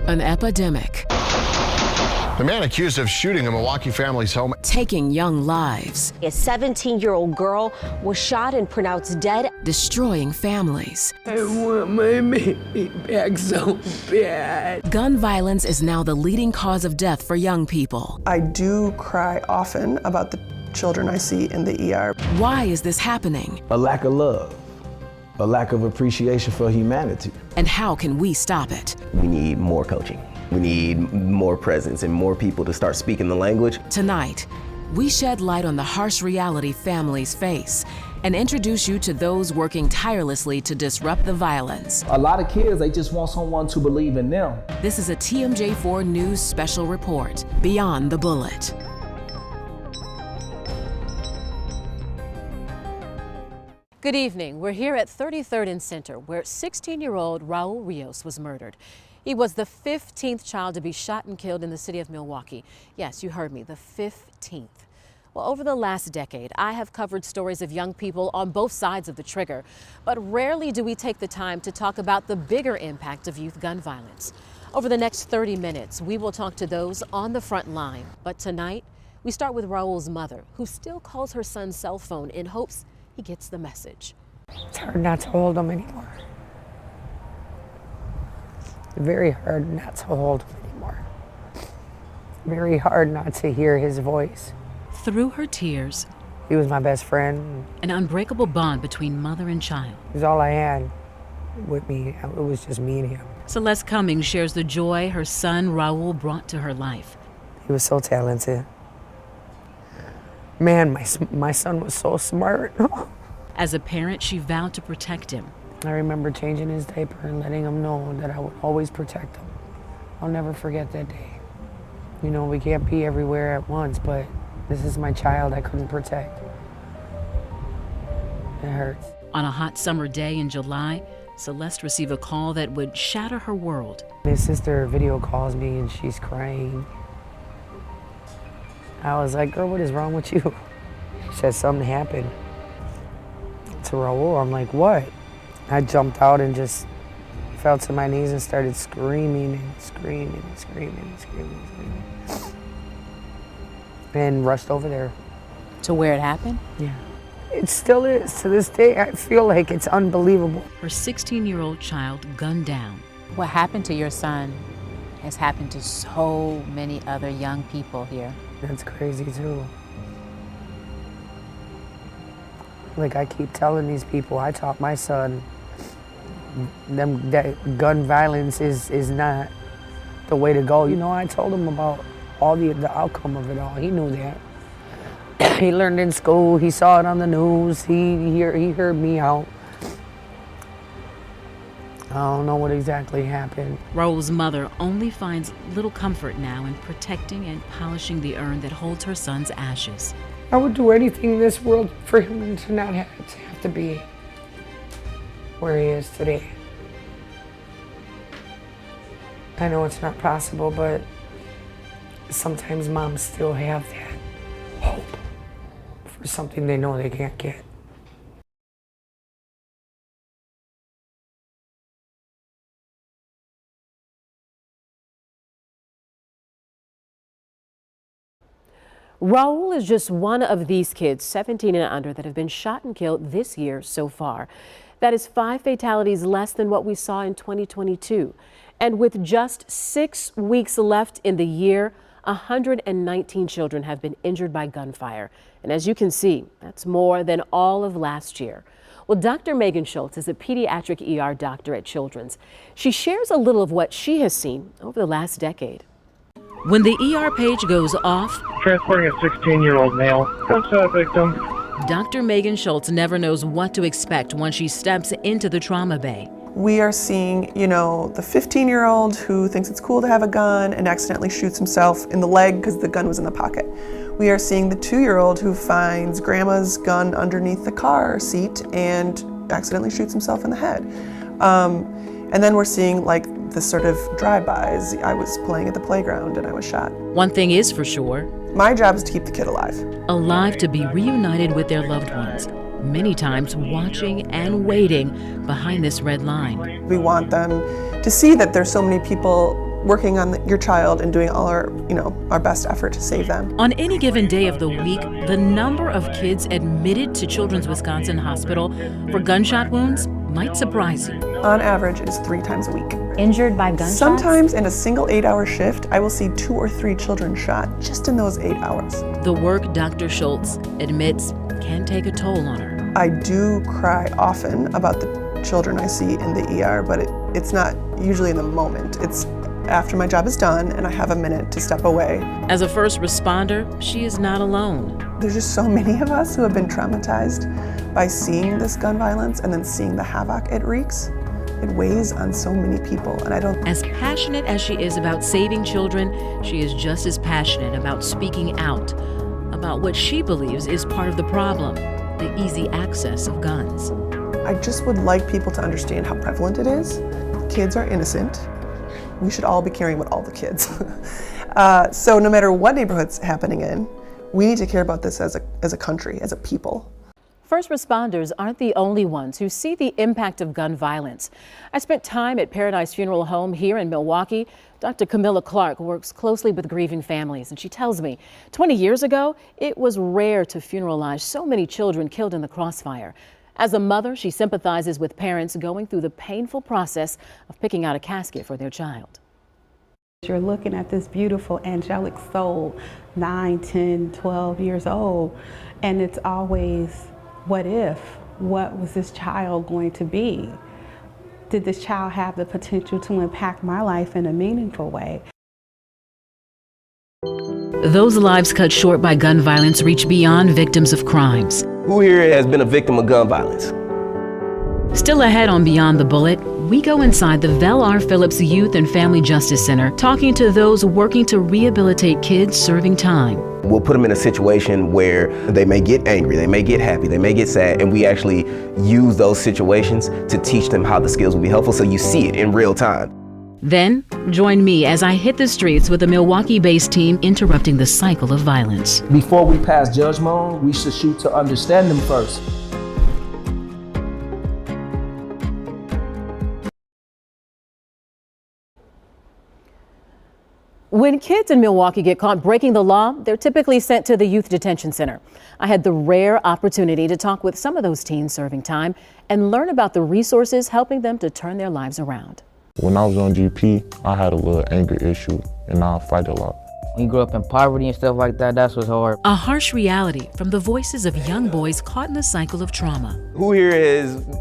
An epidemic. The man accused of shooting a Milwaukee family's home. Taking young lives. A 17-year-old girl was shot and pronounced dead. Destroying families. I want my baby back so bad. Gun violence is now the leading cause of death for young people. I do cry often about the children I see in the ER. Why is this happening? A lack of love, a lack of appreciation for humanity. And how can we stop it? We need more coaching. We need more presence and more people to start speaking the language. Tonight, we shed light on the harsh reality families face and introduce you to those working tirelessly to disrupt the violence. A lot of kids, they just want someone to believe in them. This is a TMJ4 News special report, Beyond the Bullet. Good evening. We're here at 33rd and Center, where 16-year-old Raul Rios was murdered. He was the 15th child to be shot and killed in the city of Milwaukee. Yes, you heard me, the 15th. Well, over the last decade, I have covered stories of young people on both sides of the trigger, but rarely do we take the time to talk about the bigger impact of youth gun violence. Over the next 30 minutes, we will talk to those on the front line. But tonight, we start with Raul's mother, who still calls her son's cell phone in hopes he gets the message. It's hard not to hold him anymore. Very hard not to hold him anymore. Very hard not to hear his voice. Through her tears, He was my best friend. an unbreakable bond between mother and child. He was all I had with me. It was just me and him. Celeste Cummings shares the joy her son Raul brought to her life. He was so talented. Man, my son was so smart. As a parent, she vowed to protect him. I remember changing his diaper and letting him know that I would always protect him. I'll never forget that day. You know, we can't be everywhere at once, but this is my child I couldn't protect. It hurts. On a hot summer day in July, Celeste received a call that would shatter her world. His sister video calls me and she's crying. I was like, girl, what is wrong with you? She said something happened to Raul. I'm like, what? I jumped out and just fell to my knees and started screaming and screaming and screaming and screaming and screaming. And rushed over there. To where it happened? Yeah. It still is. To this day, I feel like it's unbelievable. Her 16-year-old child gunned down. What happened to your son has happened to so many other young people here. That's crazy too. Like I keep telling these people, I taught my son that gun violence is not the way to go. You know, I told him about all the outcome of it all. He knew that. He learned in school. He saw it on the news. He heard me out. I don't know what exactly happened. Raul's mother only finds little comfort now in protecting and polishing the urn that holds her son's ashes. I would do anything in this world for him to not have to be where he is today. I know it's not possible, but sometimes moms still have that hope for something they know they can't get. Raul is just one of these kids, 17 and under, that have been shot and killed this year so far. That is 5 fatalities less than what we saw in 2022. And with just 6 weeks left in the year, 119 children have been injured by gunfire. And as you can see, that's more than all of last year. Well, Dr. Megan Schultz is a pediatric ER doctor at Children's. She shares a little of what she has seen over the last decade. When the ER page goes off, transporting a 16-year-old male, gunshot victim. Dr. Megan Schultz never knows what to expect once she steps into the trauma bay. We are seeing, you know, the 15-year-old who thinks it's cool to have a gun and accidentally shoots himself in the leg because the gun was in the pocket. We are seeing the 2-year-old who finds grandma's gun underneath the car seat and accidentally shoots himself in the head. And then we're seeing like the sort of drive-bys. I was playing at the playground and I was shot. One thing is for sure. My job is to keep the kid alive. Alive to be reunited with their loved ones, many times watching and waiting behind this red line. We want them to see that there's so many people working on your child and doing all our best effort to save them. On any given day of the week, the number of kids admitted to Children's Wisconsin Hospital for gunshot wounds might surprise you. On average, it is 3 times a week. Injured by gunshots? Sometimes in a single 8-hour shift, I will see 2 or 3 children shot just in those 8 hours. The work Dr. Schultz admits can take a toll on her. I do cry often about the children I see in the ER, but it's not usually in the moment. It's after my job is done and I have a minute to step away. As a first responder, she is not alone. There's just so many of us who have been traumatized by seeing this gun violence and then seeing the havoc it wreaks. It weighs on so many people, and I don't... As passionate as she is about saving children, she is just as passionate about speaking out about what she believes is part of the problem, the easy access of guns. I just would like people to understand how prevalent it is. Kids are innocent. We should all be caring about all the kids. So no matter what neighborhood's happening in, we need to care about this as a country, as a people. First responders aren't the only ones who see the impact of gun violence. I spent time at Paradise Funeral Home here in Milwaukee. Dr. Camilla Clark works closely with grieving families, and she tells me 20 years ago, it was rare to funeralize so many children killed in the crossfire. As a mother, she sympathizes with parents going through the painful process of picking out a casket for their child. You're looking at this beautiful angelic soul, 9, 10, 12 years old, and it's always, what if? What was this child going to be? Did this child have the potential to impact my life in a meaningful way? Those lives cut short by gun violence reach beyond victims of crimes. Who here has been a victim of gun violence? Still ahead on Beyond the Bullet, we go inside the Vel R. Phillips Youth and Family Justice Center, talking to those working to rehabilitate kids serving time. We'll put them in a situation where they may get angry, they may get happy, they may get sad, and we actually use those situations to teach them how the skills will be helpful, so you see it in real time. Then, join me as I hit the streets with a Milwaukee-based team interrupting the cycle of violence. Before we pass judgment on, we should shoot to understand them first. When kids in Milwaukee get caught breaking the law, they're typically sent to the youth detention center. I had the rare opportunity to talk with some of those teens serving time and learn about the resources helping them to turn their lives around. When I was on GP, I had a little anger issue and I fight a lot. When you grow up in poverty and stuff like that, that's what's hard. A harsh reality from the voices of young boys caught in a cycle of trauma. Who here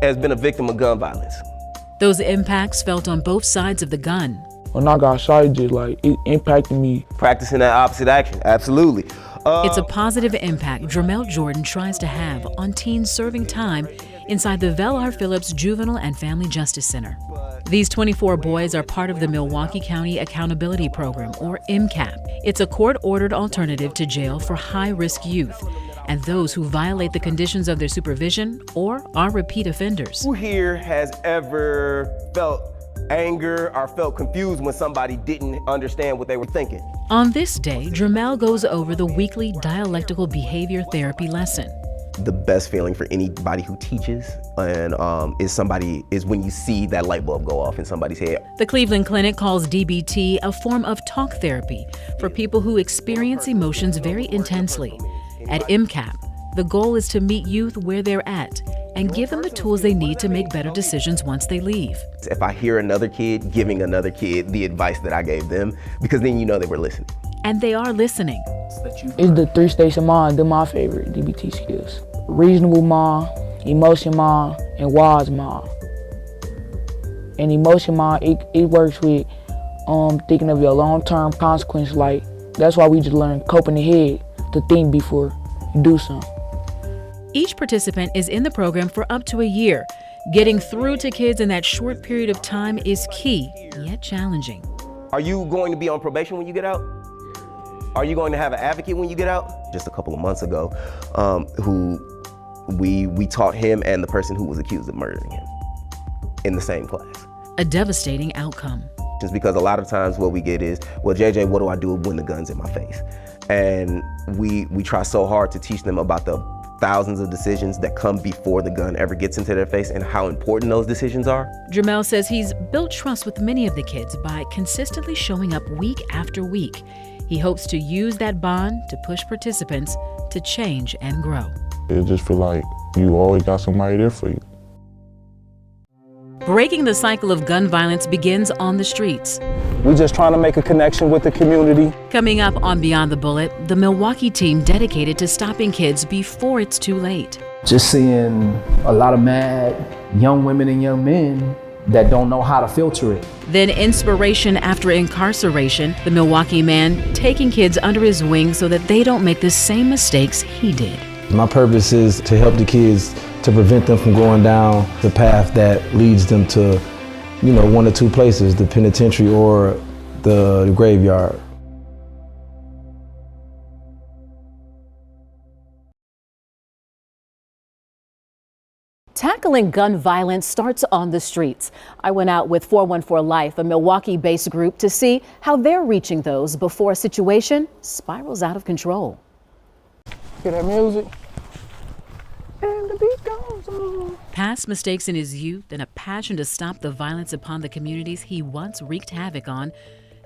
has been a victim of gun violence? Those impacts felt on both sides of the gun. When I got shot, it impacted me. Practicing that opposite action, absolutely. It's a positive impact Dramel Jordan tries to have on teens serving time inside the Vel R. Phillips Juvenile and Family Justice Center. These 24 boys are part of the Milwaukee County Accountability Program, or MCAP. It's a court-ordered alternative to jail for high-risk youth and those who violate the conditions of their supervision or are repeat offenders. Who here has ever felt anger or felt confused when somebody didn't understand what they were thinking? On this day, Dramel goes over the weekly dialectical behavior therapy lesson. The best feeling for anybody who teaches and is when you see that light bulb go off in somebody's head. The Cleveland Clinic calls DBT a form of talk therapy for people who experience emotions very intensely. At MCAP, the goal is to meet youth where they're at and give them the tools they need to make better decisions once they leave. If I hear another kid giving another kid the advice that I gave them, because then you know they were listening. And they are listening. It's the 3-station mind. They're my favorite DBT skills. Reasonable mind, emotion mind, and wise mind. And emotion mind, it works with thinking of your long-term consequence. Like, that's why we just learn cope in the head to think before you do something. Each participant is in the program for up to a year. Getting through to kids in that short period of time is key, yet challenging. Are you going to be on probation when you get out? Are you going to have an advocate when you get out? Just a couple of months ago, we taught him and the person who was accused of murdering him in the same class. A devastating outcome. Just because a lot of times what we get is, well, JJ, what do I do when the gun's in my face? And we try so hard to teach them about the thousands of decisions that come before the gun ever gets into their face and how important those decisions are. Jamel says he's built trust with many of the kids by consistently showing up week after week. He hopes to use that bond to push participants to change and grow. It just feel like you always got somebody there for you. Breaking the cycle of gun violence begins on the streets. We just trying to make a connection with the community. Coming up on Beyond the Bullet, the Milwaukee team dedicated to stopping kids before it's too late. Just seeing a lot of mad young women and young men that don't know how to filter it. Then inspiration after incarceration, the Milwaukee man taking kids under his wing so that they don't make the same mistakes he did. My purpose is to help the kids, to prevent them from going down the path that leads them to, one or two places, the penitentiary or the graveyard. Tackling gun violence starts on the streets. I went out with 414 Life, a Milwaukee-based group, to see how they're reaching those before a situation spirals out of control. Hear that music? And the beat goes on. Past mistakes in his youth and a passion to stop the violence upon the communities he once wreaked havoc on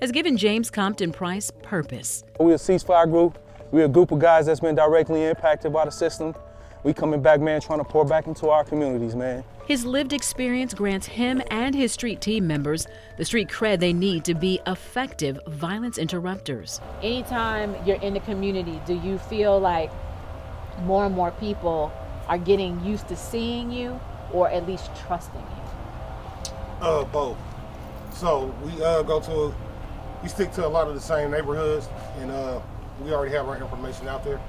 has given James Compton Price purpose. We're a ceasefire group. We're a group of guys that's been directly impacted by the system. We coming back, man, trying to pour back into our communities, man. His lived experience grants him and his street team members the street cred they need to be effective violence interrupters. Anytime you're in the community, do you feel like more and more people are getting used to seeing you or at least trusting you? Both. So we stick to a lot of the same neighborhoods, and we already have our information out there.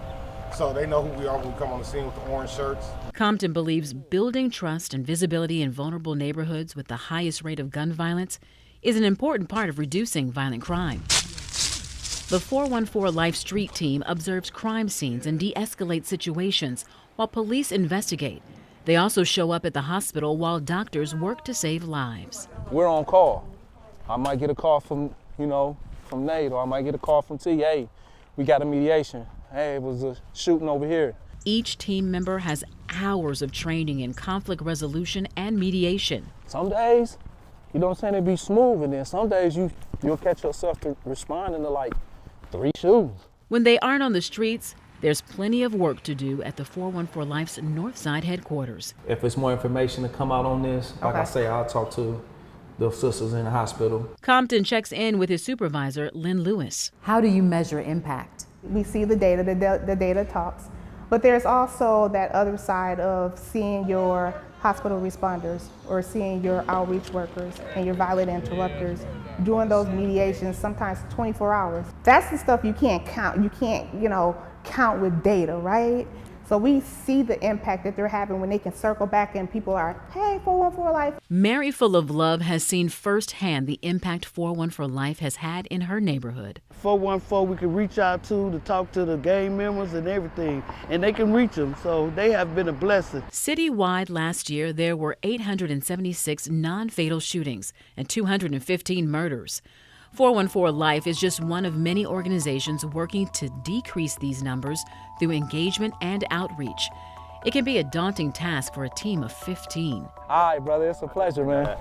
So they know who we are when we come on the scene with the orange shirts. Compton believes building trust and visibility in vulnerable neighborhoods with the highest rate of gun violence is an important part of reducing violent crime. The 414 Life Street Team observes crime scenes and de-escalates situations while police investigate. They also show up at the hospital while doctors work to save lives. We're on call. I might get a call from Nate, or I might get a call from T. Hey, we got a mediation. Hey, it was a shooting over here. Each team member has hours of training in conflict resolution and mediation. Some days, it'd be smooth, and then some days you'll catch yourself to responding to like 3 shootings. When they aren't on the streets, there's plenty of work to do at the 414 Life's Northside headquarters. If there's more information to come out on this, like I say, I'll talk to the sisters in the hospital. Compton checks in with his supervisor, Lynn Lewis. How do you measure impact? We see the data, the data talks, but there's also that other side of seeing your hospital responders or seeing your outreach workers and your violent interrupters doing those mediations, sometimes 24 hours. That's the stuff you can't count. You can't, count with data, right? So we see the impact that they're having when they can circle back and people are, hey, 414 Life. Mary Full of Love has seen firsthand the impact 414 Life has had in her neighborhood. 414 we can reach out to talk to the gang members and everything, and they can reach them, so they have been a blessing. Citywide last year, there were 876 non-fatal shootings and 215 murders. 414 Life is just one of many organizations working to decrease these numbers through engagement and outreach. It can be a daunting task for a team of 15. All right, brother, it's a pleasure, man.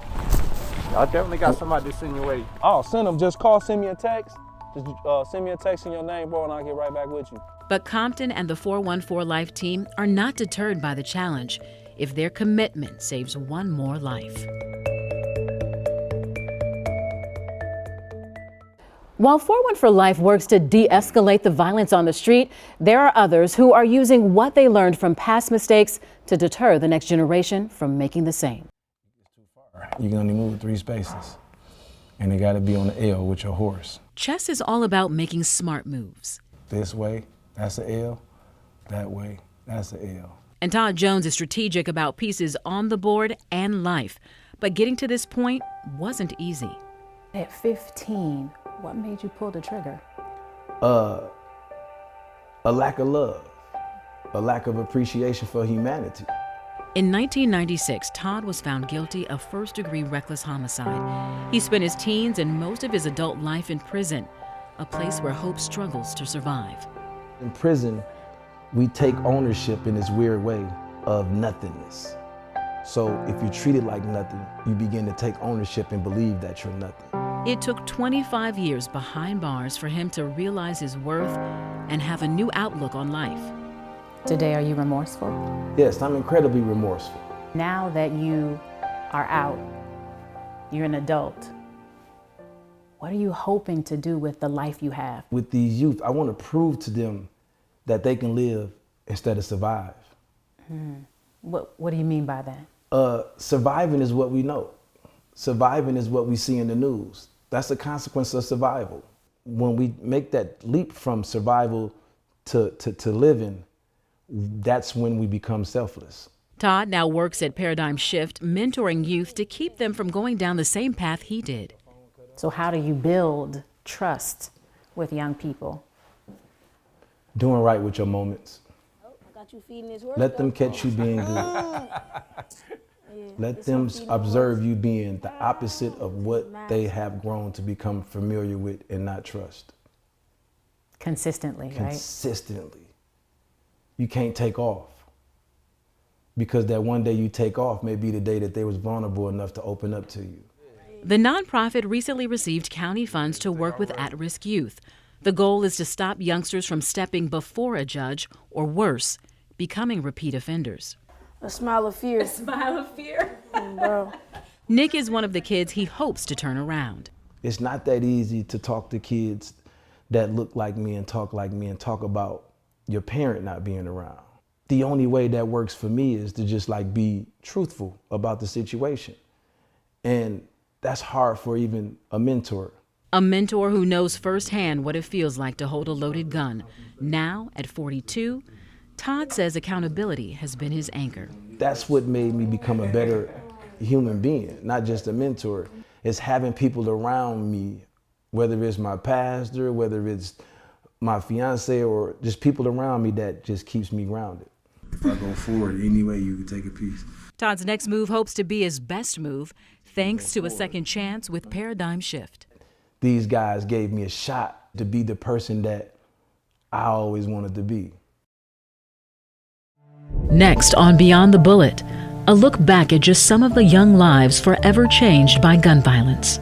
I definitely got somebody to send your way. Oh, send them. Just send me a text. Just send me a text in your name, bro, and I'll get right back with you. But Compton and the 414 Life team are not deterred by the challenge if their commitment saves one more life. While 414 Life works to de-escalate the violence on the street, there are others who are using what they learned from past mistakes to deter the next generation from making the same. You can only move 3 spaces, and they got to be on the L with your horse. Chess is all about making smart moves. This way, that's an L. That way, that's an L. And Todd Jones is strategic about pieces on the board and life. But getting to this point wasn't easy. At 15, what made you pull the trigger? A lack of love, a lack of appreciation for humanity. In 1996, Todd was found guilty of first-degree reckless homicide. He spent his teens and most of his adult life in prison, a place where hope struggles to survive. In prison, we take ownership in this weird way of nothingness. So if you're treated like nothing, you begin to take ownership and believe that you're nothing. It took 25 years behind bars for him to realize his worth and have a new outlook on life. Today, are you remorseful? Yes, I'm incredibly remorseful. Now that you are out, you're an adult, what are you hoping to do with the life you have? With these youth, I want to prove to them that they can live instead of survive. What do you mean by that? Surviving is what we know. Surviving is what we see in the news. That's a consequence of survival. When we make that leap from survival to living, that's when we become selfless. Todd now works at Paradigm Shift, mentoring youth to keep them from going down the same path he did. So how do you build trust with young people? Doing right with your moments. Let them catch you being good. Let them observe you being the opposite of what they have grown to become familiar with and not trust. Consistently, right? Consistently. You can't take off. Because that one day you take off may be the day that they was vulnerable enough to open up to you. The nonprofit recently received county funds to work with at-risk youth. The goal is to stop youngsters from stepping before a judge, or worse, becoming repeat offenders. A smile of fear. A smile of fear. Bro. Nick is one of the kids he hopes to turn around. It's not that easy to talk to kids that look like me and talk about your parent not being around. The only way that works for me is to just be truthful about the situation. And that's hard for even a mentor. A mentor who knows firsthand what it feels like to hold a loaded gun. Now, at 42, Todd says accountability has been his anchor. That's what made me become a better human being, not just a mentor. It's having people around me, whether it's my pastor, whether it's my fiance, or just people around me that just keeps me grounded. If I go forward, any way you can take a piece. Todd's next move hopes to be his best move, thanks to a second chance with Paradigm Shift. These guys gave me a shot to be the person that I always wanted to be. Next on Beyond the Bullet, a look back at just some of the young lives forever changed by gun violence.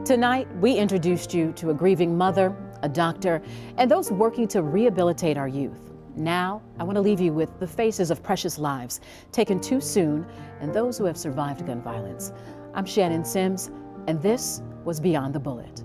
Tonight, we introduced you to a grieving mother, a doctor, and those working to rehabilitate our youth. Now, I want to leave you with the faces of precious lives taken too soon and those who have survived gun violence. I'm Shannon Sims, and this was Beyond the Bullet.